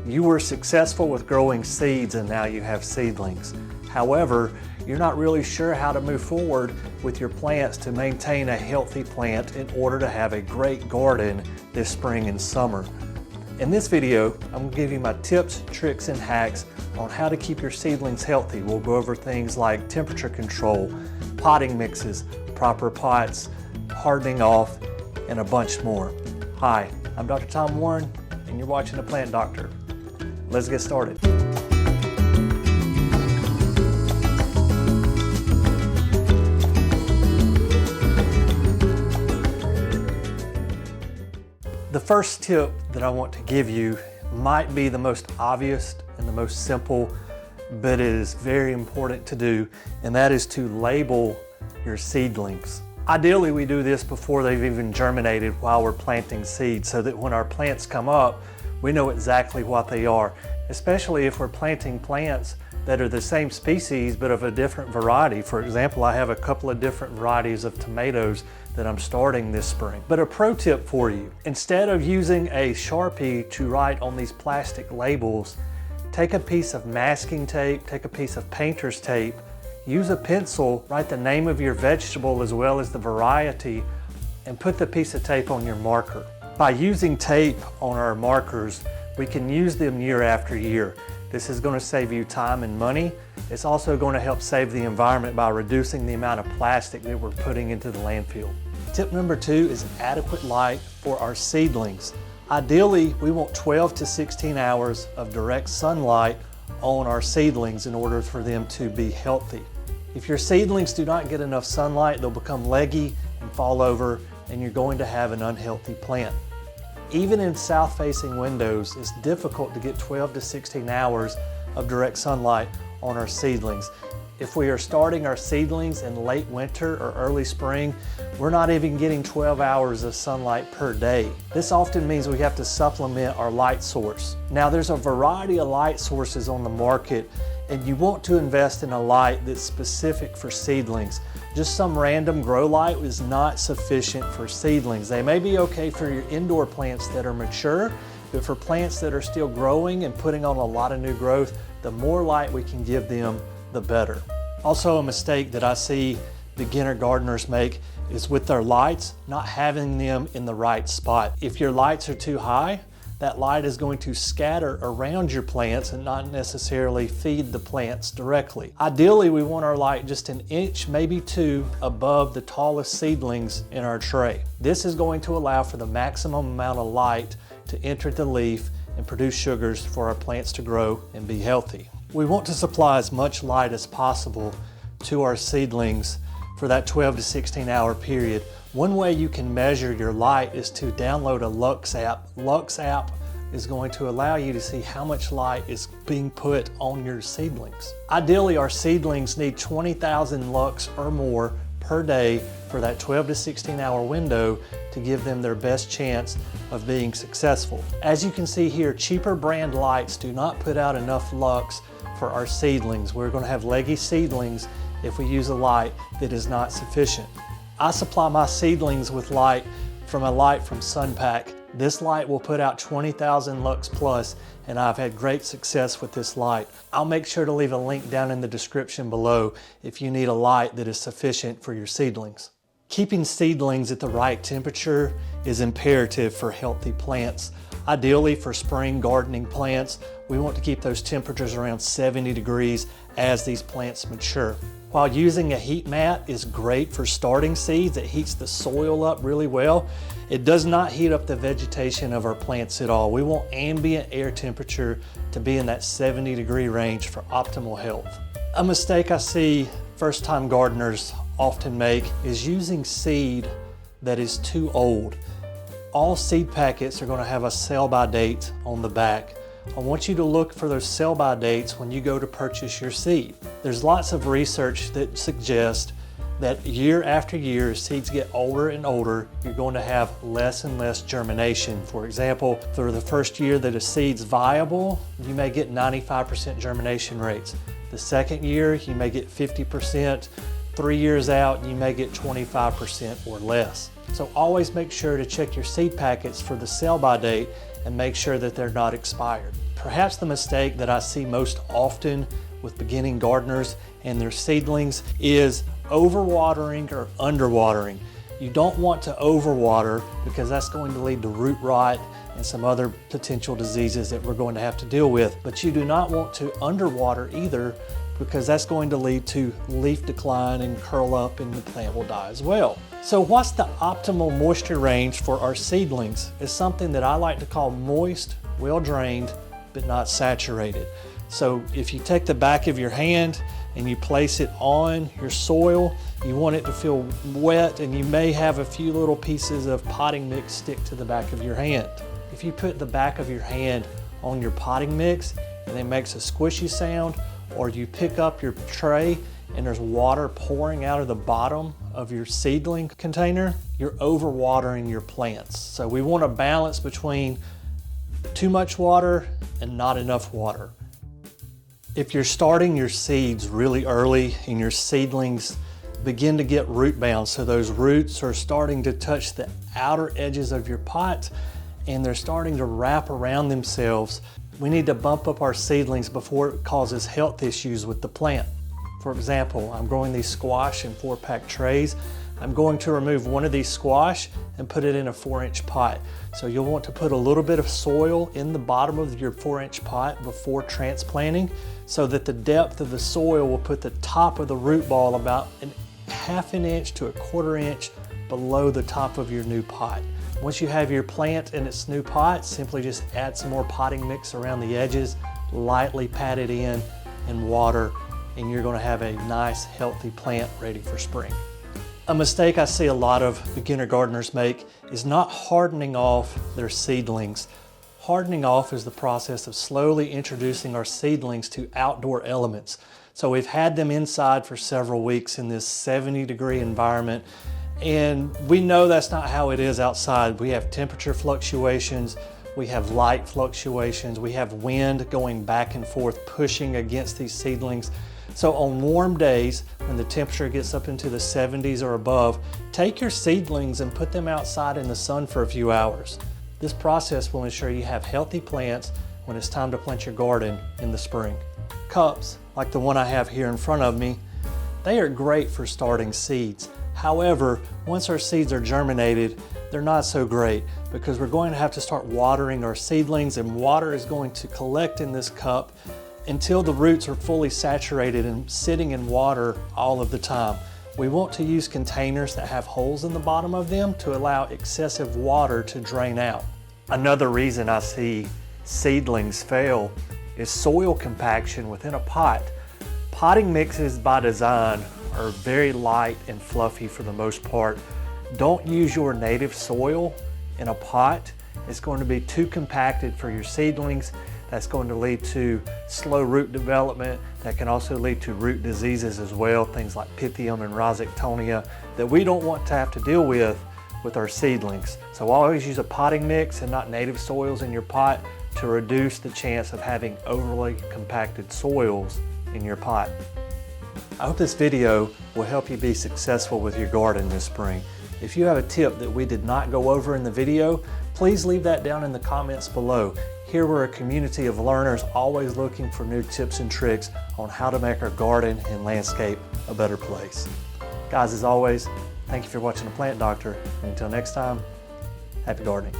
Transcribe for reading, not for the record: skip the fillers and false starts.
You were successful with growing seeds and now you have seedlings. However, you're not really sure how to move forward with your plants to maintain a healthy plant in order to have a great garden this spring and summer. In this video, I'm going to give you my tips, tricks, and hacks on how to keep your seedlings healthy. We'll go over things like temperature control, potting mixes, proper pots, hardening off, and a bunch more. Hi, I'm Dr. Tom Warren, and you're watching The Plant Doctor. Let's get started. The first tip that I want to give you might be the most obvious and the most simple, but it is very important to do, and that is to label your seedlings. Ideally, we do this before they've even germinated while we're planting seeds, so that when our plants come up, we know exactly what they are, especially if we're planting plants that are the same species but of a different variety. For example, I have a couple of different varieties of tomatoes that I'm starting this spring. But a pro tip for you, instead of using a Sharpie to write on these plastic labels, take a piece of masking tape, take a piece of painter's tape, use a pencil, write the name of your vegetable as well as the variety, and put the piece of tape on your marker. By using tape on our markers, we can use them year after year. This is going to save you time and money. It's also going to help save the environment by reducing the amount of plastic that we're putting into the landfill. Tip number 2 is adequate light for our seedlings. Ideally, we want 12 to 16 hours of direct sunlight on our seedlings in order for them to be healthy. If your seedlings do not get enough sunlight, they'll become leggy and fall over, and you're going to have an unhealthy plant. Even in south-facing windows, it's difficult to get 12 to 16 hours of direct sunlight on our seedlings. If we are starting our seedlings in late winter or early spring, we're not even getting 12 hours of sunlight per day. This often means we have to supplement our light source. Now, there's a variety of light sources on the market, and you want to invest in a light that's specific for seedlings. Just some random grow light is not sufficient for seedlings. They may be okay for your indoor plants that are mature, but for plants that are still growing and putting on a lot of new growth, the more light we can give them, the better. Also, a mistake that I see beginner gardeners make is with their lights, not having them in the right spot. If your lights are too high, that light is going to scatter around your plants and not necessarily feed the plants directly. Ideally, we want our light just an inch, maybe 2, above the tallest seedlings in our tray. This is going to allow for the maximum amount of light to enter the leaf and produce sugars for our plants to grow and be healthy. We want to supply as much light as possible to our seedlings for that 12 to 16 hour period. One way you can measure your light is to download a Lux app. Lux app is going to allow you to see how much light is being put on your seedlings. Ideally, our seedlings need 20,000 lux or more per day for that 12 to 16 hour window to give them their best chance of being successful. As you can see here, cheaper brand lights do not put out enough lux for our seedlings. We're going to have leggy seedlings if we use a light that is not sufficient. I supply my seedlings with light from SunPack. This light will put out 20,000 lux plus, and I've had great success with this light. I'll make sure to leave a link down in the description below if you need a light that is sufficient for your seedlings. Keeping seedlings at the right temperature is imperative for healthy plants. Ideally, for spring gardening plants, we want to keep those temperatures around 70 degrees as these plants mature. While using a heat mat is great for starting seeds, it heats the soil up really well, it does not heat up the vegetation of our plants at all. We want ambient air temperature to be in that 70 degree range for optimal health. A mistake I see first-time gardeners often make is using seed that is too old. All seed packets are going to have a sell-by date on the back. I want you to look for those sell-by dates when you go to purchase your seed. There's lots of research that suggests that year after year, as seeds get older and older, you're going to have less and less germination. For example, for the first year that a seed's viable, you may get 95% germination rates. The second year, you may get 50%. 3 years out, you may get 25% or less. So always make sure to check your seed packets for the sell-by date and make sure that they're not expired. Perhaps the mistake that I see most often with beginning gardeners and their seedlings is overwatering or underwatering. You don't want to overwater because that's going to lead to root rot and some other potential diseases that we're going to have to deal with. But you do not want to underwater either, because that's going to lead to leaf decline and curl up, and the plant will die as well. So what's the optimal moisture range for our seedlings? It's something that I like to call moist, well drained, but not saturated. So if you take the back of your hand and you place it on your soil, you want it to feel wet, and you may have a few little pieces of potting mix stick to the back of your hand. If you put the back of your hand on your potting mix and it makes a squishy sound, or you pick up your tray and there's water pouring out of the bottom of your seedling container, you're overwatering your plants. So we want a balance between too much water and not enough water. If you're starting your seeds really early and your seedlings begin to get root bound, so those roots are starting to touch the outer edges of your pot and they're starting to wrap around themselves, we need to bump up our seedlings before it causes health issues with the plant. For example, I'm growing these squash in 4-pack trays. I'm going to remove one of these squash and put it in a 4-inch pot. So you'll want to put a little bit of soil in the bottom of your 4-inch pot before transplanting, so that the depth of the soil will put the top of the root ball about ½ an inch to ¼ inch below the top of your new pot. Once you have your plant in its new pot, simply just add some more potting mix around the edges, lightly pat it in and water, and you're going to have a nice healthy plant ready for spring. A mistake I see a lot of beginner gardeners make is not hardening off their seedlings. Hardening off is the process of slowly introducing our seedlings to outdoor elements. So we've had them inside for several weeks in this 70-degree environment, and we know that's not how it is outside. We have temperature fluctuations, we have light fluctuations, we have wind going back and forth pushing against these seedlings. So on warm days, when the temperature gets up into the 70s or above, take your seedlings and put them outside in the sun for a few hours. This process will ensure you have healthy plants when it's time to plant your garden in the spring. Cups, like the one I have here in front of me, they are great for starting seeds. However, once our seeds are germinated, they're not so great, because we're going to have to start watering our seedlings, and water is going to collect in this cup until the roots are fully saturated and sitting in water all of the time. We want to use containers that have holes in the bottom of them to allow excessive water to drain out. Another reason I see seedlings fail is soil compaction within a pot. Potting mixes by design are very light and fluffy for the most part. Don't use your native soil in a pot. It's going to be too compacted for your seedlings. That's going to lead to slow root development. That can also lead to root diseases as well, things like Pythium and Rhizoctonia that we don't want to have to deal with our seedlings. So always use a potting mix and not native soils in your pot to reduce the chance of having overly compacted soils in your pot. I hope this video will help you be successful with your garden this spring. If you have a tip that we did not go over in the video, please leave that down in the comments below. Here we're a community of learners always looking for new tips and tricks on how to make our garden and landscape a better place. Guys, as always, thank you for watching The Plant Doctor. And until next time, happy gardening.